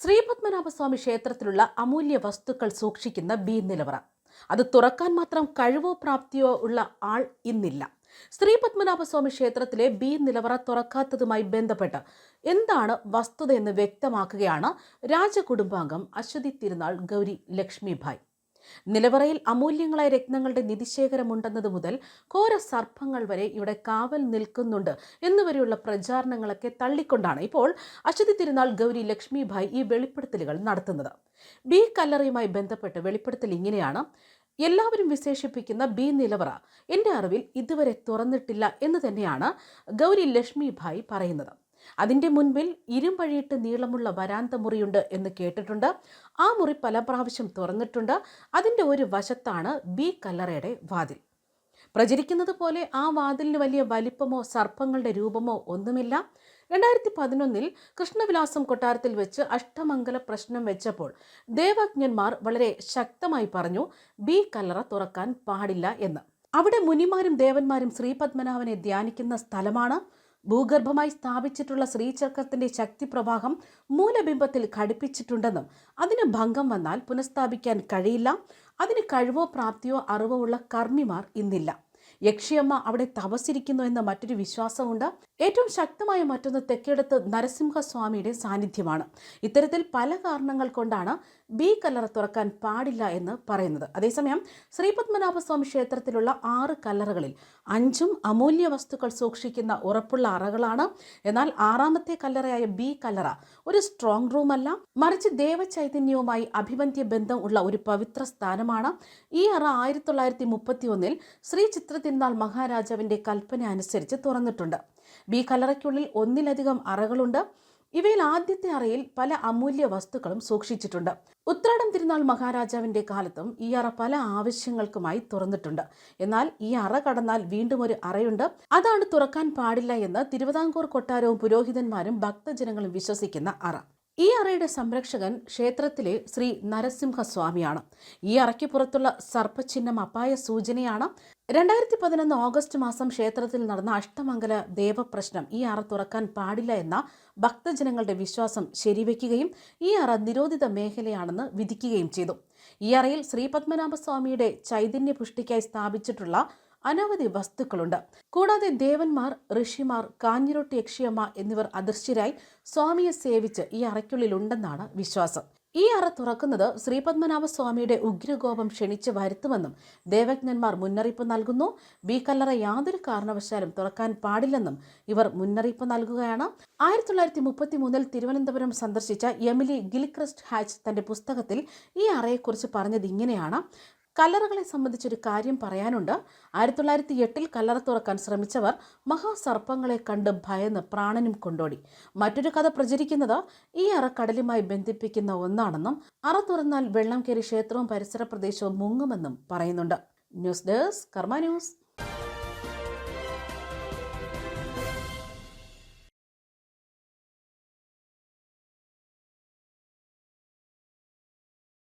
ശ്രീപത്മനാഭസ്വാമി ക്ഷേത്രത്തിലുള്ള അമൂല്യ വസ്തുക്കൾ സൂക്ഷിക്കുന്ന ബി നിലവറ. അത് തുറക്കാൻ മാത്രം കഴിവോ പ്രാപ്തിയോ ഉള്ള ആൾ ഇന്നില്ല. ശ്രീപത്മനാഭസ്വാമി ക്ഷേത്രത്തിലെ ബി നിലവറ തുറക്കാത്തതുമായി ബന്ധപ്പെട്ട് എന്താണ് വസ്തുതയെന്ന് വ്യക്തമാക്കുകയാണ് രാജകുടുംബാംഗം അശ്വതി തിരുനാൾ ഗൗരി ലക്ഷ്മിഭായ്. നിലവറയിൽ അമൂല്യങ്ങളായ രത്നങ്ങളുടെ നിധിശേഖരമുണ്ടെന്നത് മുതൽ ഘോര സർപ്പങ്ങൾ വരെ ഇവിടെ കാവൽ നിൽക്കുന്നുണ്ട് എന്നുവരെയുള്ള പ്രചാരണങ്ങളൊക്കെ തള്ളിക്കൊണ്ടാണ് ഇപ്പോൾ അശ്വതി തിരുനാൾ ഗൗരി ലക്ഷ്മിഭായ് ഈ വെളിപ്പെടുത്തലുകൾ നടത്തുന്നത്. ബി കല്ലറയുമായി ബന്ധപ്പെട്ട് വെളിപ്പെടുത്തൽ ഇങ്ങനെയാണ്: എല്ലാവരും വിശേഷിപ്പിക്കുന്ന ബി നിലവറ എൻ്റെ അറിവിൽ ഇതുവരെ തുറന്നിട്ടില്ല എന്ന് തന്നെയാണ് ഗൗരി ലക്ഷ്മിഭായ് പറയുന്നത്. അതിൻ്റെ മുൻപിൽ ഇരുമ്പഴിയിട്ട് നീളമുള്ള വരാന്ത മുറിയുണ്ട് എന്ന് കേട്ടിട്ടുണ്ട്. ആ മുറി പല പ്രാവശ്യം തുറന്നിട്ടുണ്ട്. അതിൻ്റെ ഒരു വശത്താണ് ബി കല്ലറയുടെ വാതിൽ. പ്രചരിക്കുന്നത് പോലെ ആ വാതിലിന് വലിയ വലിപ്പമോ സർപ്പങ്ങളുടെ രൂപമോ ഒന്നുമില്ല. 2011 കൃഷ്ണവിലാസം കൊട്ടാരത്തിൽ വെച്ച് അഷ്ടമംഗല പ്രശ്നം വെച്ചപ്പോൾ ദേവജ്ഞന്മാർ വളരെ ശക്തമായി പറഞ്ഞു ബി കല്ലറ തുറക്കാൻ പാടില്ല എന്ന്. അവിടെ മുനിമാരും ദേവന്മാരും ശ്രീപത്മനാഭനെ ധ്യാനിക്കുന്ന സ്ഥലമാണ്. ഭൂഗർഭമായി സ്ഥാപിച്ചിട്ടുള്ള ശ്രീചക്രത്തിന്റെ ശക്തിപ്രവാഹം മൂലബിംബത്തിൽ ഘടിപ്പിച്ചിട്ടുണ്ടെന്നും അതിന് ഭംഗം വന്നാൽ പുനഃസ്ഥാപിക്കാൻ കഴിയില്ല. അതിന് കഴിവോ പ്രാപ്തിയോ അറിവോ ഉള്ള കർമ്മിമാർ ഇന്നില്ല. യക്ഷിയമ്മ അവിടെ തപസ്സിരിക്കുന്നു എന്ന മറ്റൊരു വിശ്വാസമുണ്ട്. ഏറ്റവും ശക്തമായ മറ്റൊന്ന് തെക്കേടത്ത് നരസിംഹസ്വാമിയുടെ സാന്നിധ്യമാണ്. ഇത്തരത്തിൽ പല കാരണങ്ങൾ കൊണ്ടാണ് ബി കല്ലറ തുറക്കാൻ പാടില്ല എന്ന് പറയുന്നത്. അതേസമയം ശ്രീപത്മനാഭസ്വാമി ക്ഷേത്രത്തിലുള്ള 6 കല്ലറകളിൽ 5ഉം അമൂല്യ വസ്തുക്കൾ സൂക്ഷിക്കുന്ന ഉറപ്പുള്ള അറകളാണ്. എന്നാൽ 6ാമത്തെ കല്ലറയായ ബി കല്ലറ ഒരു സ്ട്രോങ് റൂം അല്ല, മറിച്ച് ദേവചൈതന്യവുമായി അഭിവന്ധ്യ ബന്ധം ഉള്ള ഒരു പവിത്ര സ്ഥാനമാണ്. ഈ അറ 1931 ശ്രീ ചിത്രതിരുനാൾ മഹാരാജാവിന്റെ കൽപ്പന അനുസരിച്ച് തുറന്നിട്ടുണ്ട്. ബി കല്ലറയ്ക്കുള്ളിൽ 1ലധികം അറകളുണ്ട്. ഇവയിൽ ആദ്യത്തെ അറയിൽ പല അമൂല്യ വസ്തുക്കളും സൂക്ഷിച്ചിട്ടുണ്ട്. ഉത്രാടം തിരുനാൾ മഹാരാജാവിന്റെ കാലത്തും ഈ അറ പല ആവശ്യങ്ങൾക്കുമായി തുറന്നിട്ടുണ്ട്. എന്നാൽ ഈ അറ കടന്നാൽ വീണ്ടും ഒരു അറയുണ്ട്. അതാണ് തുറക്കാൻ പാടില്ല എന്ന് തിരുവിതാംകൂർ കൊട്ടാരവും പുരോഹിതന്മാരും ഭക്തജനങ്ങളും വിശ്വസിക്കുന്ന അറ. ഈ അറയുടെ സംരക്ഷകൻ ക്ഷേത്രത്തിലെ ശ്രീ നരസിംഹസ്വാമിയാണ്. ഈ അറയ്ക്ക് പുറത്തുള്ള സർപ്പചിഹ്നം അപായ സൂചനയാണ്. 2011 ഓഗസ്റ്റ് മാസം ക്ഷേത്രത്തിൽ നടന്ന അഷ്ടമംഗല ദേവപ്രശ്നം ഈ അറ തുറക്കാൻ പാടില്ല എന്ന ഭക്തജനങ്ങളുടെ വിശ്വാസം ശരിവെക്കുകയും ഈ അറ നിരോധിത മേഖലയാണെന്ന് വിധിക്കുകയും ചെയ്തു. ഈ അറയിൽ ശ്രീപത്മനാഭസ്വാമിയുടെ ചൈതന്യ പുഷ്ടിക്കായി സ്ഥാപിച്ചിട്ടുള്ള അനവധി വസ്തുക്കളുണ്ട്. കൂടാതെ ദേവന്മാർ, ഋഷിമാർ, കാഞ്ഞിരൊട്ടി യക്ഷിയമ്മ എന്നിവർ അദൃശ്യരായി സ്വാമിയെ സേവിച്ച് ഈ അറയ്ക്കുള്ളിലുണ്ടെന്നാണ് വിശ്വാസം. ഈ അറ തുറക്കുന്നത് ശ്രീപത്മനാഭസ്വാമിയുടെ ഉഗ്രകോപം ക്ഷണിച്ച് വരുത്തുമെന്നും ദേവജ്ഞന്മാർ മുന്നറിയിപ്പ് നൽകുന്നു. ബി കല്ലറ യാതൊരു കാരണവശാലും തുറക്കാൻ പാടില്ലെന്നും ഇവർ മുന്നറിയിപ്പ് നൽകുകയാണ്. 1933 തിരുവനന്തപുരം സന്ദർശിച്ച എമിലി ഗിൽക്രിസ്റ്റ് ഹാച്ച് തന്റെ പുസ്തകത്തിൽ ഈ അറയെക്കുറിച്ച് പറഞ്ഞത് ഇങ്ങനെയാണ്: കല്ലറകളെ സംബന്ധിച്ചൊരു കാര്യം പറയാനുണ്ട്. 1908 കല്ലറ തുറക്കാൻ ശ്രമിച്ചവർ മഹാസർപ്പങ്ങളെ കണ്ട് ഭയന്ന് പ്രാണനും കൊണ്ടോടി. മറ്റൊരു കഥ പ്രചരിക്കുന്നത് ഈ അറ കടലുമായി ബന്ധിപ്പിക്കുന്ന ഒന്നാണെന്നും അറ തുറന്നാൽ വെള്ളം കയറി ക്ഷേത്രവും പരിസര പ്രദേശവും മുങ്ങുമെന്നും പറയുന്നുണ്ട്. ന്യൂസ് ഡെസ്ക് കർമ്മ ന്യൂസ്.